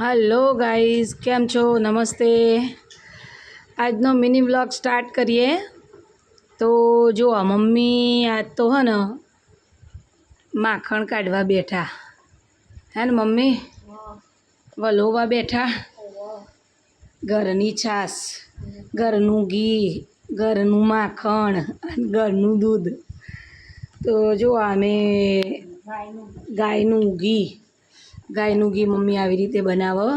Hello guys, केम छो? नमस्ते। આજનો મિની વ્લોગ સ્ટાર્ટ કરીએ। તો જો આ મમ્મી આજ તો હે ને માખણ કાઢવા બેઠા હે ને મમ્મી, વલોવા બેઠા। ઘરની છાશ, ઘરનું ઘી, ઘરનું માખણ અને ઘરનું દૂધ। તો જો અમે ગાયનું ઘી મમ્મી આવી રીતે બનાવો।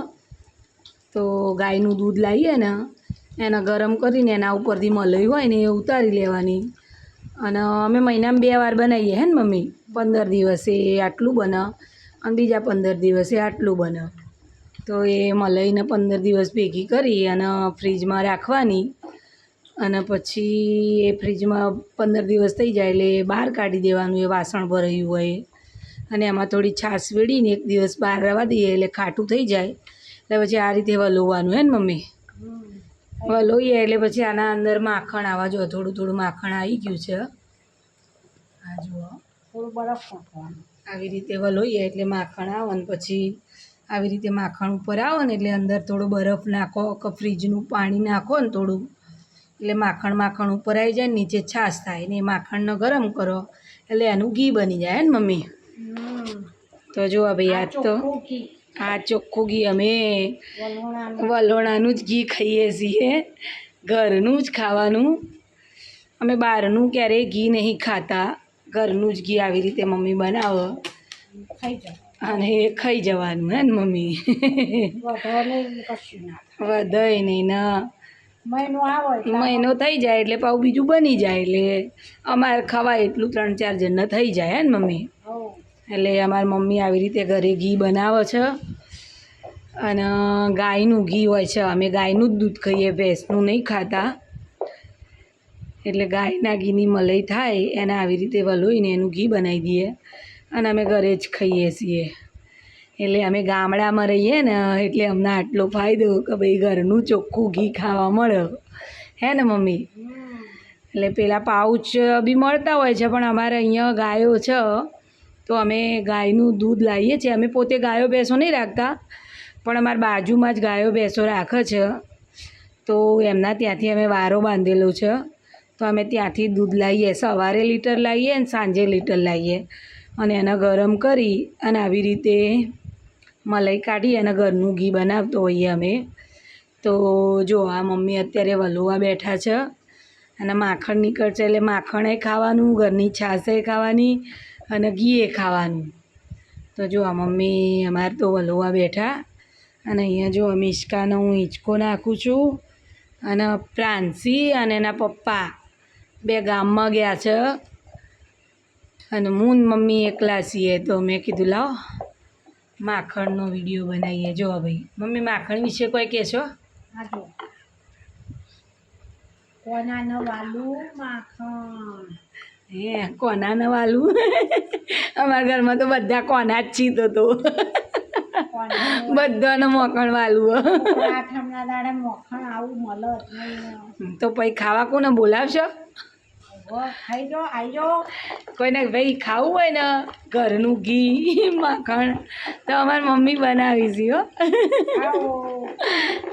તો ગાયનું દૂધ લાવીએ ને એને ગરમ કરીને એના ઉપરથી મલાઈ હોય ને એ ઉતારી લેવાની। અને અમે મહિનામાં 2 વાર બનાવીએ હે ને મમ્મી। 15 દિવસે આટલું બને અને બીજા 15 દિવસે આટલું બને। તો એ મલાઈને 15 દિવસ ભેગી કરી અને ફ્રીજમાં રાખવાની। અને પછી એ ફ્રીજમાં 15 દિવસ થઈ જાય એટલે બહાર કાઢી દેવાનું, એ વાસણ ભરાયું હોય। અને એમાં થોડી છાશ વેડીને 1 દિવસ બહાર રહેવા દઈએ એટલે ખાટું થઈ જાય। એટલે પછી આ રીતે વલોવાનું હે ને મમ્મી। વલોઈએ એટલે પછી આના અંદર માખણ આવા જો થોડું માખણ આવી ગયું છે। આ જુઓ થોડું બરફ નાખવાનું, આવી રીતે વલોઈએ એટલે માખણ આવે ને પછી આવી રીતે માખણ ઉપર આવે ને એટલે અંદર થોડો બરફ નાખો કે ફ્રીજનું પાણી નાખો ને થોડું, એટલે માખણ ઉપર આવી જાય ને નીચે છાશ થાય ને એ માખણને ગરમ કરો એટલે એનું ઘી બની જાય ને મમ્મી। તો જો ભાઈ આ ચોખ્ખું ઘી અમે વલોણાનું જ ઘી ખાઈએ છીએ, ઘરનું જ ખાવાનું। અમે બહારનું ક્યારેય ઘી નહીં ખાતા, ઘરનું જ ઘી આવી રીતે મમ્મી બનાવો અને એ ખાઈ જવાનું હે ને મમ્મી। વધાય નહીં ના, મહિનો થઈ જાય એટલે પાછું બીજું બની જાય એટલે અમારે ખવાય એટલું 3-4 જણને થઈ જાય હે ને મમ્મી। એટલે અમારી મમ્મી આવી રીતે ઘરે ઘી બનાવે છે। અને ગાયનું ઘી હોય છે, અમે ગાયનું જ દૂધ ખાઈએ, ભેંસનું નહીં ખાતા। એટલે ગાયના ઘીની મલાઈ થાય એને આવી રીતે વલોઈને એનું ઘી બનાવી દઈએ અને અમે ઘરે જ ખાઈએ છીએ। એટલે અમે ગામડામાં રહીએ ને એટલે અમને આટલો ફાયદો કે ભાઈ ઘરનું ચોખ્ખું ઘી ખાવા મળે હે ને મમ્મી। એટલે પેલા પાઉચ બી મળતા હોય છે, પણ અમારે અહીંયા ગાયો છે તો અમે ગાયનું દૂધ લાવીએ છીએ। અમે પોતે ગાયો ભેંસો નહીં રાખતા, પણ અમારા બાજુમાં જ ગાયો ભેંસો રાખે છે તો એમના ત્યાંથી અમે વારો બાંધેલો છે તો અમે ત્યાંથી દૂધ લાવીએ। સવારે લીટર લાવીએ અને સાંજે લીટર લાવીએ અને એને ગરમ કરી અને આવી રીતે મલાઈ કાઢી અને ઘરનું ઘી બનાવતો હોઈએ અમે। તો જો આ મમ્મી અત્યારે વલોવા બેઠા છે અને માખણ નીકળશે એટલે માખણે ખાવાનું, ઘરની છાશે ખાવાની અને ઘીએ ખાવાનું। તો જો આ મમ્મી અમારે તો વલોવા બેઠા અને અહીંયા જો મિષ્કાનો હું હિંચકો નાખું છું અને પ્રાંસી અને એના પપ્પા 2 ગામમાં ગયા છે અને હું ને મમ્મી એકલા છીએ। તો મેં કીધું લાવો માખણનો વિડીયો બનાવીએ। જો ભાઈ મમ્મી માખણ વિશે કોઈ કહેશો? કોનાનું વાલું માખણ હે, કોનાનું વાલું? અમારા ઘરમાં તો બધા કોના જ છીએ તો બધાને મોખણ વાલું। તો પછી ખાવા કોને બોલાવશો? કોઈને ભાઈ ખાવું હોય ને ઘરનું ઘી માખણ તો અમારી મમ્મી બનાવી છે હો।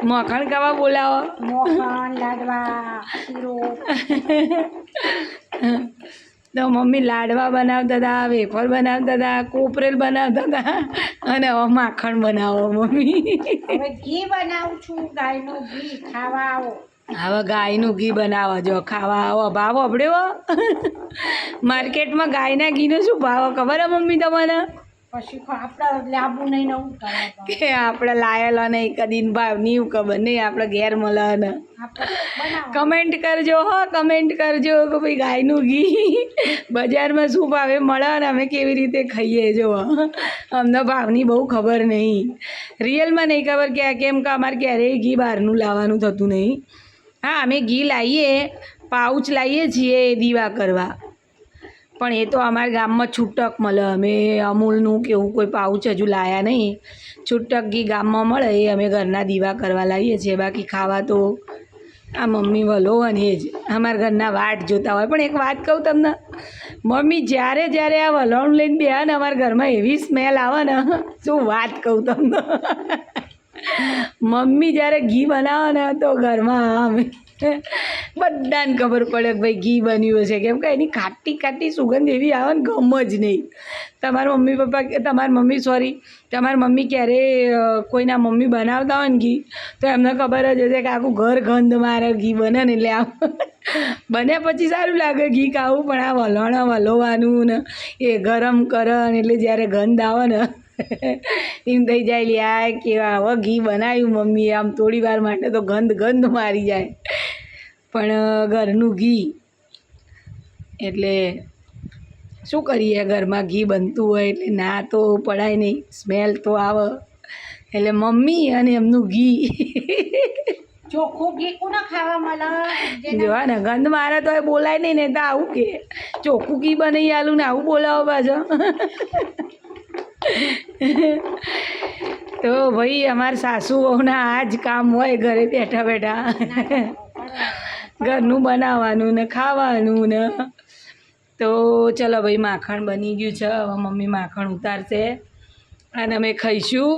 માખણ ખાવા બોલાવો? તો મમ્મી લાડવા બનાવતા હતા, વેફર બનાવતા હતા, કોપરેલ બનાવતા હતા અને હવે માખણ બનાવો મમ્મી। ઘી બનાવું છું, ગાયનું ઘી ખાવા આવો। હવે ગાયનું ઘી બનાવો, જો ખાવા આવો। ભાવ અબડ્યો માર્કેટમાં ગાયના ઘીનો શું ભાવ ખબર હે મમ્મી તમને? પછી આપણે લાવવું નહીં ને કે આપણે લાયેલા નહીં કદી, ભાવની ખબર નહીં, આપણે ઘેર મળે ને। કમેન્ટ કરજો હો, કમેન્ટ કરજો કે ભાઈ ગાયનું ઘી બજારમાં શું ભાવે મળે ને અમે કેવી રીતે ખાઈએ। જો અમને ભાવની બહુ ખબર નહીં, રિયલમાં નહીં ખબર કે કેમ કે અમારે ક્યારેય ઘી બહારનું લાવવાનું થતું નહીં। હા, અમે ઘી લાવીએ, પાઉચ લાવીએ છીએ એ દીવા કરવા, પણ એ તો અમારા ગામમાં છૂટક મળે। અમે અમૂલનું કે એવું કોઈ પાઉચ હજુ લાવ્યા નહીં, છૂટક ઘી ગામમાં મળે એ અમે ઘરના દીવા કરવા લાવીએ છીએ। બાકી ખાવા તો આ મમ્મી વલોવાની જ અમારા ઘરના વાટ જોતા હોય। પણ એક વાત કહું તમને મમ્મી, જ્યારે આ વલોણું લઈને બેહે ને અમારા ઘરમાં એવી સ્મેલ આવે ને, શું વાત કહું તમને। મમ્મી જ્યારે ઘી બનાવે ને તો ઘરમાં આમ બધાને ખબર પડે કે ભાઈ ઘી બન્યું છે, કેમ કે એની ખાટી ખાટી સુગંધ એવી આવે ને ગમ જ નહીં. તમારા મમ્મી ક્યારેય કોઈના મમ્મી બનાવતા હોય ને ઘી તો એમને ખબર જ હશે કે આખું ઘર ગંધ મારે ઘી બને ને, એટલે આમ બન્યા પછી સારું લાગે ઘી ખાવું, પણ આ વલોવાનું ને એ ગરમ કરે ને એટલે જ્યારે ગંધ આવે ને એમ થઈ જાય લ્યા કે હવે ઘી બનાવ્યું મમ્મીએ, આમ થોડી વાર માટે તો ગંધ મારી જાય. પણ ઘરનું ઘી એટલે શું કરીએ, ઘરમાં ઘી બનતું હોય એટલે ના તો પડાય નહીં, સ્મેલ તો આવે. એટલે મમ્મી અને એમનું ઘી ચોખ્ખું ઘી કોને ખાવા મળે? જોવા ને ગંધ મારે તો એ બોલાય નહીં ને, તો આવું કે ચોખ્ખું ઘી બનાવી આલું ને આવું બોલાવો પાછો. તો ભાઈ અમારા સાસુ વહુના આ જ કામ હોય ઘરે બેઠા બેઠા, ઘરનું બનાવવાનું ને ખાવાનું ને. તો ચલો ભાઈ, માખણ બની ગયું છે, હવે મમ્મી માખણ ઉતારશે અને અમે ખાઈશું.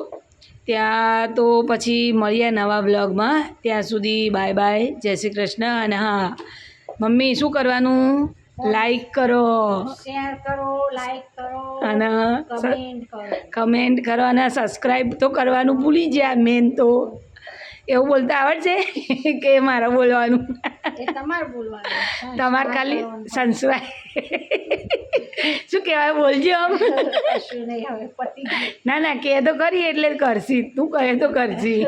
ત્યાં તો પછી મળીએ નવા બ્લોગમાં, ત્યાં સુધી બાય બાય, જય શ્રી કૃષ્ણ. અને હા મમ્મી શું કરવાનું? લાઈક કરો, શેર કરો, લાઈક કરો અને કમેન્ટ કરો અને સબસ્ક્રાઈબ તો કરવાનું ભૂલી ગયા. મેન તો એવું બોલતા આવડશે કે મારે બોલવાનું? એ તમારે બોલવાનું, તમારે ખાલી સંસ્કાર શું કહેવાય બોલજો આમ. કશું નહીં, હવે પતી ગયું. ના કહે તો કરી એટલે કરશી, તું કહે તો કરશી.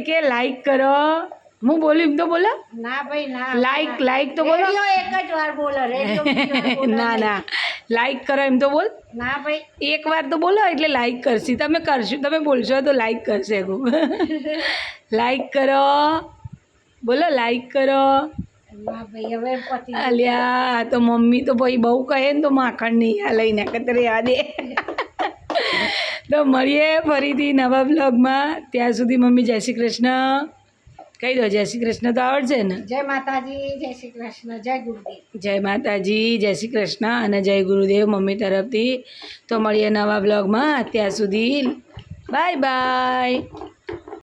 કે લાઈક કરો, હું બોલું એમ તો બોલો. ના ભાઈ ના, લાઈક તો બોલો. રેડિયો એક જ વાર બોલો, રેડિયો ના લાઈક કરો એમ તો બોલ. ના ભાઈ, એક વાર તો બોલો એટલે લાઈક કરશી. તમે કરશો, તમે બોલશો તો લાઈક કરશે. લાઈક કરો, બોલો લાઈક કરો. ના ભાઈ હવે પતી ગયું. અલ્યા તો મમ્મી તો ભાઈ બહુ કહે ને તો માખણ નહીં આ લઈને કતરે આ દે. તો મળીએ ફરીથી નવા બ્લોગમાં, ત્યાં સુધી મમ્મી જય શ્રી કૃષ્ણ કહી દો. જય શ્રી કૃષ્ણ તો આવડશે ને? જય માતાજી, જય શ્રી કૃષ્ણ, જય ગુરુદેવ. જય માતાજી, જય શ્રી કૃષ્ણ અને જય ગુરુદેવ મમ્મી તરફથી. તો મળીએ નવા બ્લોગમાં, ત્યાં સુધી બાય બાય.